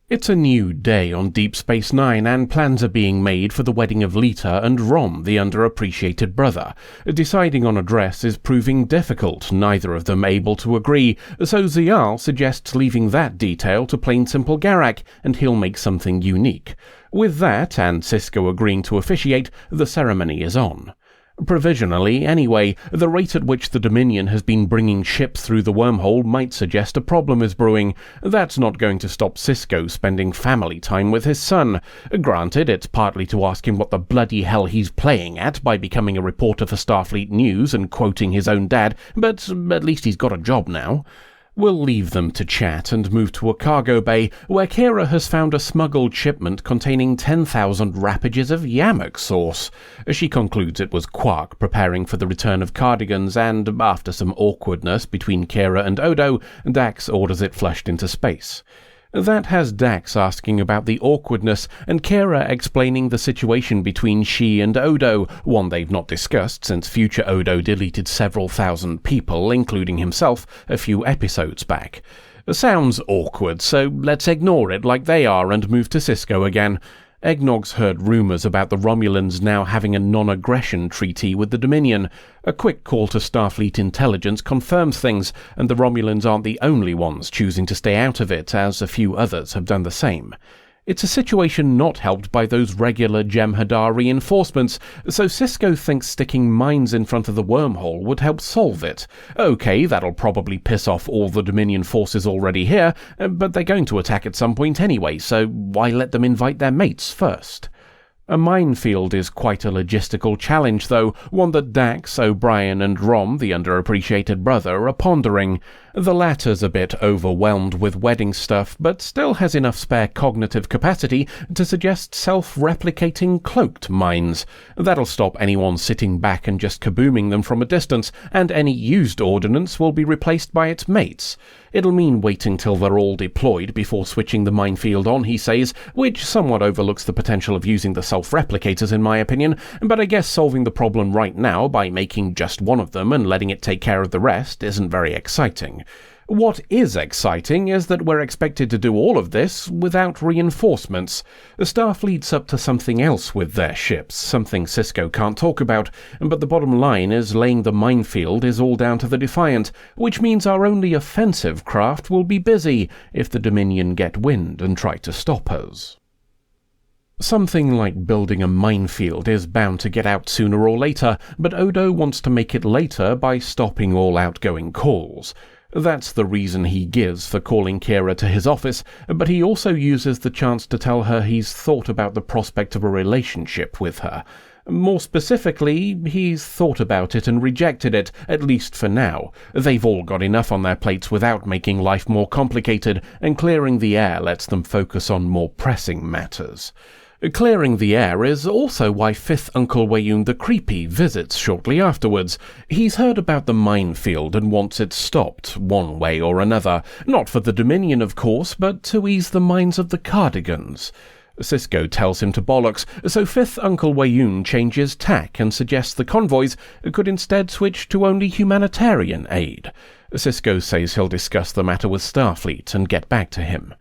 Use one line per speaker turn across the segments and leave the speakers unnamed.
It's a new day on Deep Space Nine, and plans are being made for the wedding of Lita and Rom, the underappreciated brother. Deciding on a dress is proving difficult, neither of them able to agree, so Zial suggests leaving that detail to plain simple Garak, and he'll make something unique. With that, and Sisko agreeing to officiate, the ceremony is on. Provisionally, anyway, the rate at which the Dominion has been bringing ships through the wormhole might suggest a problem is brewing. That's not going to stop Sisko spending family time with his son. Granted, it's partly to ask him what the bloody hell he's playing at by becoming a reporter for Starfleet News and quoting his own dad, but at least he's got a job now. We'll leave them to chat and move to a cargo bay where Kira has found a smuggled shipment containing 10,000 wrappages of yammock sauce. She concludes it was Quark preparing for the return of cardigans, and after some awkwardness between Kira and Odo, Dax orders it flushed into space. That has Dax asking about the awkwardness and Kira explaining the situation between she and Odo, one they've not discussed since future Odo deleted several thousand people, including himself, a few episodes back. Sounds awkward, so let's ignore it like they are and move to Sisko again. Eggnog's heard rumours about the Romulans now having a non-aggression treaty with the Dominion. A quick call to Starfleet intelligence confirms things, and the Romulans aren't the only ones choosing to stay out of it, as a few others have done the same. It's a situation not helped by those regular Jem'Hadar reinforcements, so Sisko thinks sticking mines in front of the wormhole would help solve it. Okay, that'll probably piss off all the Dominion forces already here, but they're going to attack at some point anyway, so why let them invite their mates first? A minefield is quite a logistical challenge, though, one that Dax, O'Brien and Rom, the underappreciated brother, are pondering. The latter's a bit overwhelmed with wedding stuff, but still has enough spare cognitive capacity to suggest self-replicating cloaked mines. That'll stop anyone sitting back and just kabooming them from a distance, and any used ordnance will be replaced by its mates. It'll mean waiting till they're all deployed before switching the minefield on, he says, which somewhat overlooks the potential of using the self-replicators in my opinion, but I guess solving the problem right now by making just one of them and letting it take care of the rest isn't very exciting. What is exciting is that we're expected to do all of this without reinforcements. Starfleet's up to something else with their ships, something Sisko can't talk about, but the bottom line is laying the minefield is all down to the Defiant, which means our only offensive craft will be busy if the Dominion get wind and try to stop us. Something like building a minefield is bound to get out sooner or later, but Odo wants to make it later by stopping all outgoing calls. That's the reason he gives for calling Kira to his office, but he also uses the chance to tell her he's thought about the prospect of a relationship with her. More specifically, he's thought about it and rejected it, at least for now. They've all got enough on their plates without making life more complicated, and clearing the air lets them focus on more pressing matters. Clearing the air is also why Fifth Uncle Weyoun the Creepy visits shortly afterwards. He's heard about the minefield and wants it stopped, one way or another. Not for the Dominion, of course, but to ease the minds of the Cardigans. Sisko tells him to bollocks, so Fifth Uncle Weyoun changes tack and suggests the convoys could instead switch to only humanitarian aid. Sisko says he'll discuss the matter with Starfleet and get back to him.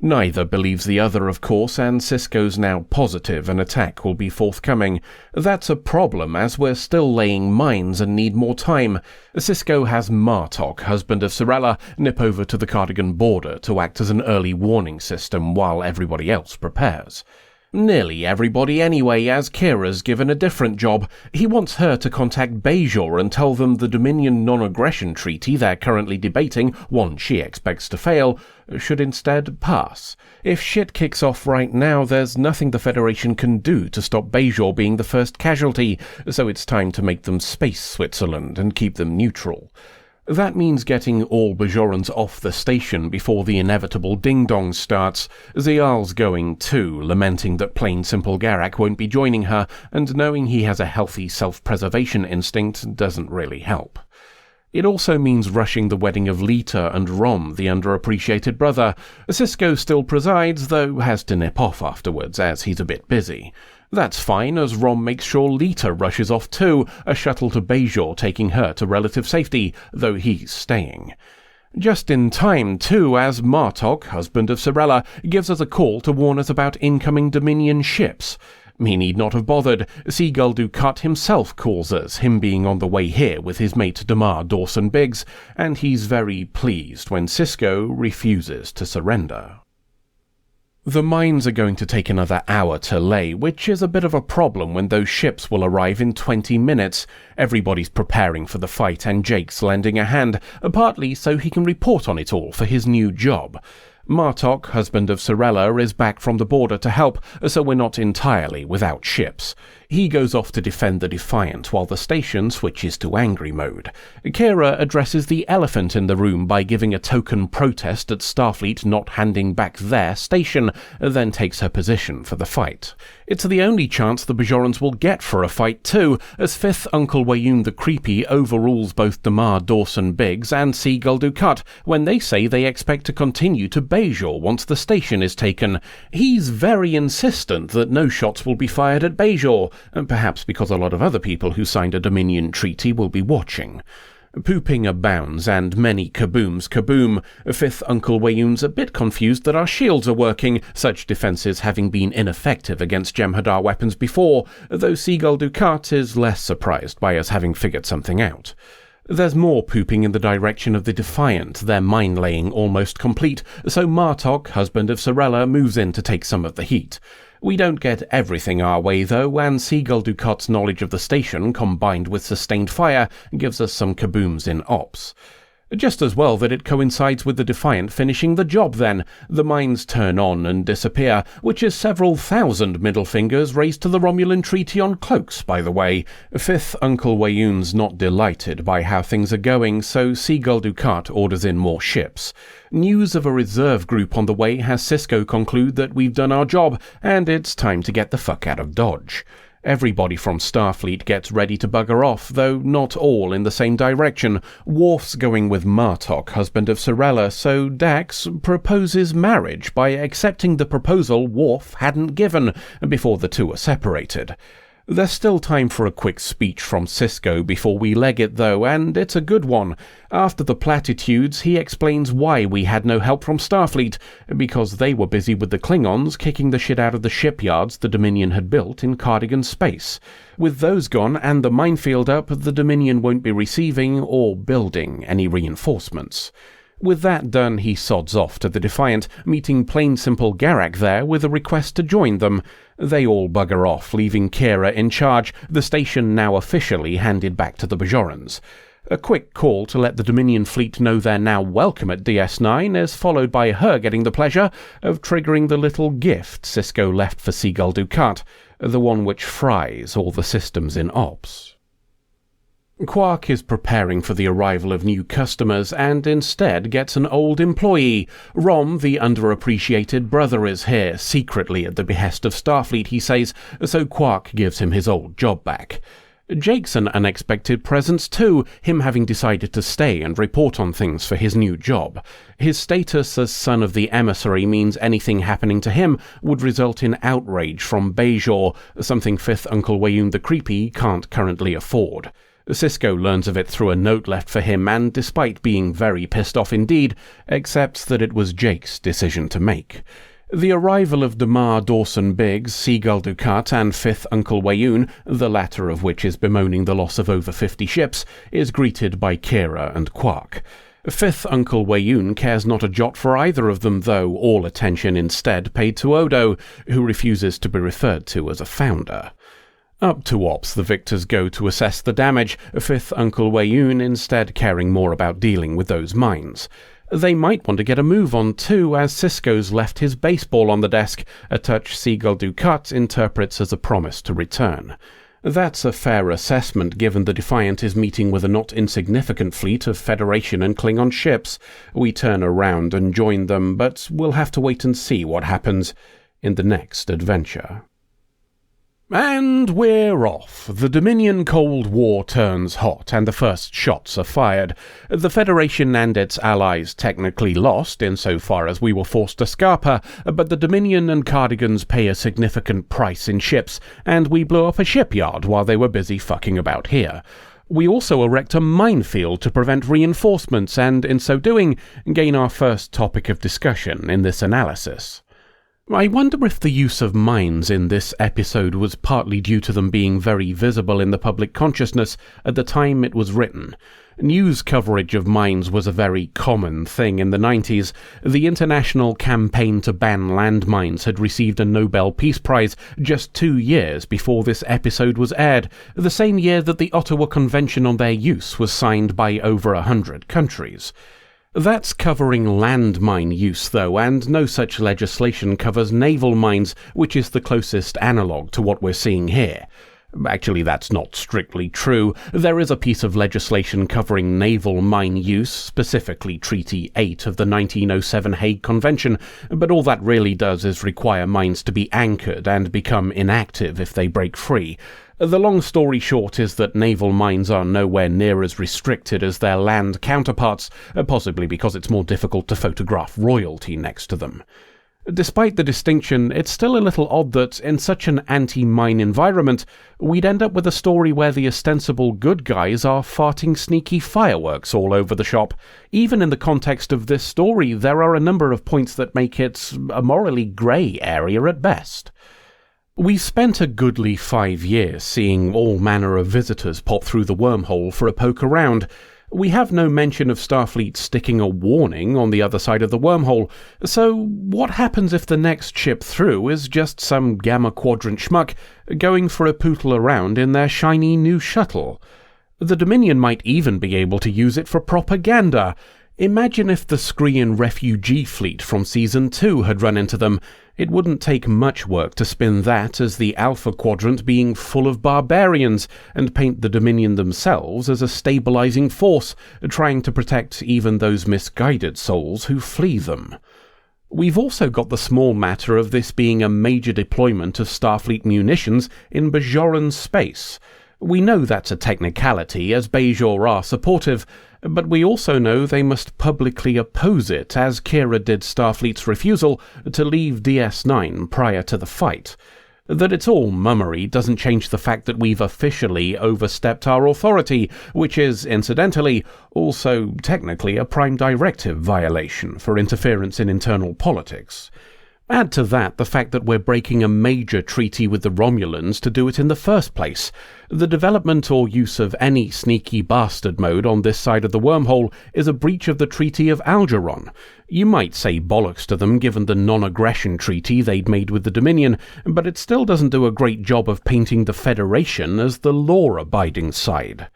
Neither believes the other, of course, and Sisko's now positive an attack will be forthcoming. That's a problem, as we're still laying mines and need more time. Sisko has Martok, husband of Sorella, nip over to the Cardigan border to act as an early warning system while everybody else prepares. Nearly everybody anyway, as Kira's given a different job. He wants her to contact Bajor and tell them the Dominion non-aggression treaty they're currently debating, one she expects to fail, should instead pass. If shit kicks off right now, there's nothing the Federation can do to stop Bajor being the first casualty, so it's time to make them Space Switzerland and keep them neutral. That means getting all Bajorans off the station before the inevitable ding-dong starts. Zial's going too, lamenting that plain simple Garak won't be joining her, and knowing he has a healthy self-preservation instinct doesn't really help. It also means rushing the wedding of Lita and Rom, the underappreciated brother. Sisko still presides, though has to nip off afterwards, as he's a bit busy. That's fine, as Rom makes sure Lita rushes off too, a shuttle to Bajor taking her to relative safety, though he's staying. Just in time, too, as Martok, husband of Sorella, gives us a call to warn us about incoming Dominion ships. He need not have bothered. Seagull Ducat himself calls us, him being on the way here with his mate Damar Dawson Biggs, and he's very pleased when Cisco refuses to surrender. The mines are going to take another hour to lay, which is a bit of a problem when those ships will arrive in 20 minutes. Everybody's preparing for the fight and Jake's lending a hand, partly so he can report on it all for his new job. Martok, husband of Sorella, is back from the border to help, so we're not entirely without ships. He goes off to defend the Defiant while the station switches to angry mode. Kira addresses the elephant in the room by giving a token protest at Starfleet not handing back their station, then takes her position for the fight. It's the only chance the Bajorans will get for a fight too, as 5th Uncle Wayoon the Creepy overrules both Damar Dawson Biggs and Seagull Ducat when they say they expect to continue to Bajor once the station is taken. He's very insistent that no shots will be fired at Bajor, perhaps because a lot of other people who signed a Dominion treaty will be watching. Pooping abounds, and many kabooms kaboom. 5th Uncle Wayoon's a bit confused that our shields are working, such defences having been ineffective against Jem'Hadar weapons before, though Seagull Ducat is less surprised by us having figured something out. There's more pooping in the direction of the Defiant, their mine-laying almost complete, so Martok, husband of Sorella, moves in to take some of the heat. We don't get everything our way, though, and Seagull Ducat's knowledge of the station, combined with sustained fire, gives us some kabooms in ops. Just as well that it coincides with the Defiant finishing the job then. The mines turn on and disappear, which is several thousand middle fingers raised to the Romulan treaty on cloaks, by the way. 5th Uncle Wayoon's not delighted by how things are going, so Seagull Ducat orders in more ships. News of a reserve group on the way has Cisco conclude that we've done our job, and it's time to get the fuck out of Dodge. Everybody from Starfleet gets ready to bugger off, though not all in the same direction. Worf's going with Martok, husband of Sorella, so Dax proposes marriage by accepting the proposal Worf hadn't given before the two are separated. There's still time for a quick speech from Cisco before we leg it, though, and it's a good one. After the platitudes, he explains why we had no help from Starfleet, because they were busy with the Klingons kicking the shit out of the shipyards the Dominion had built in Cardigan space. With those gone and the minefield up, the Dominion won't be receiving or building any reinforcements. With that done, he sods off to the Defiant, meeting plain simple Garak there with a request to join them. They all bugger off, leaving Kira in charge, the station now officially handed back to the Bajorans. A quick call to let the Dominion fleet know they're now welcome at DS9 is followed by her getting the pleasure of triggering the little gift Cisco left for Seagull Ducat, the one which fries all the systems in ops. Quark is preparing for the arrival of new customers and instead gets an old employee. Rom, the underappreciated brother, is here, secretly at the behest of Starfleet, he says, so Quark gives him his old job back. Jake's an unexpected presence too, him having decided to stay and report on things for his new job. His status as son of the emissary means anything happening to him would result in outrage from Bajor, something 5th Uncle Wayoon the Creepy can't currently afford. Cisco learns of it through a note left for him and, despite being very pissed off indeed, accepts that it was Jake's decision to make. The arrival of Damar Dawson Biggs, Seagull Ducat and 5th Uncle Wayoon, the latter of which is bemoaning the loss of over 50 ships, is greeted by Kira and Quark. 5th Uncle Wayoon cares not a jot for either of them, though, all attention instead paid to Odo, who refuses to be referred to as a founder. Up to ops the victors go to assess the damage, 5th Uncle Wayoon instead caring more about dealing with those mines. They might want to get a move on too, as Cisco's left his baseball on the desk, a touch Seagull Ducat interprets as a promise to return. That's a fair assessment given the Defiant is meeting with a not insignificant fleet of Federation and Klingon ships. We turn around and join them, but we'll have to wait and see what happens in the next adventure. And we're off. The Dominion Cold War turns hot, and the first shots are fired. The Federation and its allies technically lost, insofar as we were forced to Scarpa, but the Dominion and Cardigans pay a significant price in ships, and we blew up a shipyard while they were busy fucking about here. We also erect a minefield to prevent reinforcements and, in so doing, gain our first topic of discussion in this analysis. I wonder if the use of mines in this episode was partly due to them being very visible in the public consciousness at the time it was written. News coverage of mines was a very common thing in the 90s. The international campaign to ban landmines had received a Nobel Peace Prize just 2 years before this episode was aired, the same year that the Ottawa Convention on their use was signed by over 100 countries. That's covering landmine use, though, and no such legislation covers naval mines, which is the closest analogue to what we're seeing here. Actually, that's not strictly true. There is a piece of legislation covering naval mine use, specifically Treaty 8 of the 1907 Hague Convention, but all that really does is require mines to be anchored and become inactive if they break free. The long story short is that naval mines are nowhere near as restricted as their land counterparts, possibly because it's more difficult to photograph royalty next to them. Despite the distinction, it's still a little odd that, in such an anti-mine environment, we'd end up with a story where the ostensible good guys are farting sneaky fireworks all over the shop. Even in the context of this story, there are a number of points that make it a morally grey area at best. We spent a goodly 5 years seeing all manner of visitors pop through the wormhole for a poke around. We have no mention of Starfleet sticking a warning on the other side of the wormhole, so what happens if the next ship through is just some Gamma Quadrant schmuck going for a pootle around in their shiny new shuttle? The Dominion might even be able to use it for propaganda. Imagine if the Skrean refugee fleet from Season 2 had run into them. It wouldn't take much work to spin that as the Alpha Quadrant being full of barbarians, and paint the Dominion themselves as a stabilizing force, trying to protect even those misguided souls who flee them. We've also got the small matter of this being a major deployment of Starfleet munitions in Bajoran space. We know that's a technicality, as Bajor are supportive, but we also know they must publicly oppose it, as Kira did Starfleet's refusal to leave DS9 prior to the fight. That it's all mummery doesn't change the fact that we've officially overstepped our authority, which is, incidentally, also technically a Prime Directive violation for interference in internal politics. Add to that the fact that we're breaking a major treaty with the Romulans to do it in the first place. The development or use of any sneaky bastard mode on this side of the wormhole is a breach of the Treaty of Algeron. You might say bollocks to them given the non-aggression treaty they'd made with the Dominion, but it still doesn't do a great job of painting the Federation as the law-abiding side.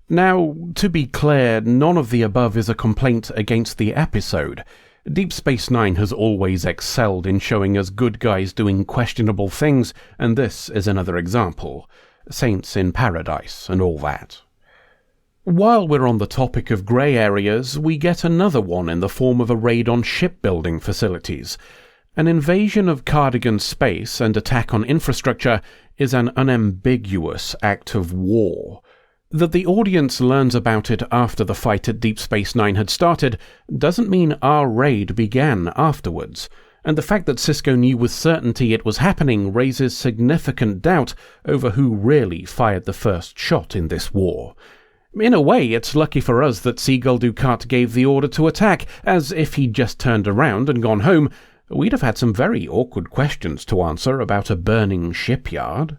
Now, to be clear, none of the above is a complaint against the episode. Deep Space Nine has always excelled in showing us good guys doing questionable things, and this is another example. Saints in Paradise and all that. While we're on the topic of grey areas, we get another one in the form of a raid on shipbuilding facilities. An invasion of Cardigan space and attack on infrastructure is an unambiguous act of war. That the audience learns about it after the fight at Deep Space Nine had started doesn't mean our raid began afterwards, and the fact that Sisko knew with certainty it was happening raises significant doubt over who really fired the first shot in this war. In a way, it's lucky for us that Seagull Dukat gave the order to attack, as if he'd just turned around and gone home, we'd have had some very awkward questions to answer about a burning shipyard.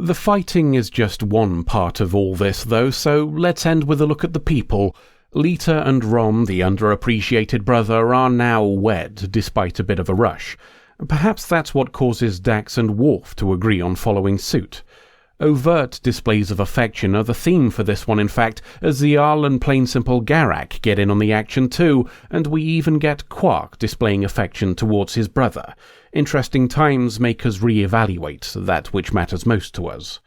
The fighting is just one part of all this, though, so let's end with a look at the people. Lita and Rom, the underappreciated brother, are now wed, despite a bit of a rush. Perhaps that's what causes Dax and Worf to agree on following suit. Overt displays of affection are the theme for this one, in fact, as Zial and Plain Simple Garak get in on the action too, and we even get Quark displaying affection towards his brother. Interesting times make us re-evaluate that which matters most to us.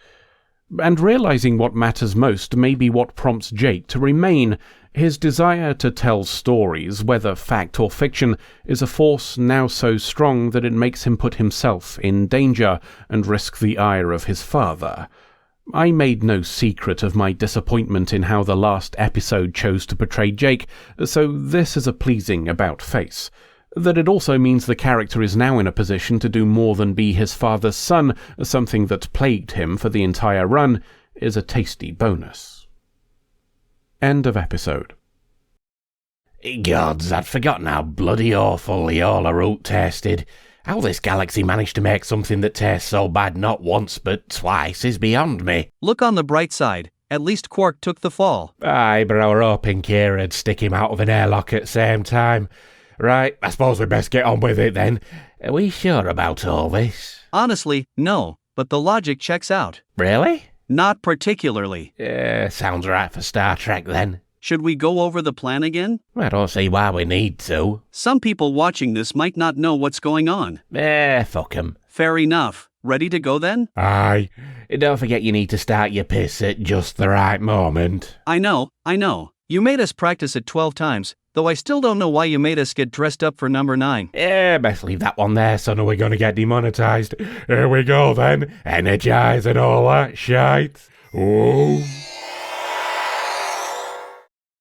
And realizing what matters most may be what prompts Jake to remain. His desire to tell stories, whether fact or fiction, is a force now so strong that it makes him put himself in danger and risk the ire of his father. I made no secret of my disappointment in how the last episode chose to portray Jake, so this is a pleasing about-face. That it also means the character is now in a position to do more than be his father's son, something that plagued him for the entire run, is a tasty bonus. End of episode.
Gods, I'd forgotten how bloody awful the Aula root tasted. How this galaxy managed to make something that tastes so bad not once but twice is beyond me.
Look on the bright side. At least Quark took the fall.
Aye, but I were hoping Kira'd stick him out of an airlock at the same time. Right, I suppose we best get on with it then. Are we sure about all this?
Honestly, no, but the logic checks out.
Really?
Not particularly.
Sounds right for Star Trek then.
Should we go over the plan again?
I don't see why we need to.
Some people watching this might not know what's going on.
Fuck 'em.
Fair enough. Ready to go then?
Aye. Don't forget you need to start your piss at just the right moment.
I know. You made us practice it 12 times, though I still don't know why you made us get dressed up for number 9.
Best leave that one there, son, or we're gonna get demonetized. Here we go then. Energize and all that shite. Oh.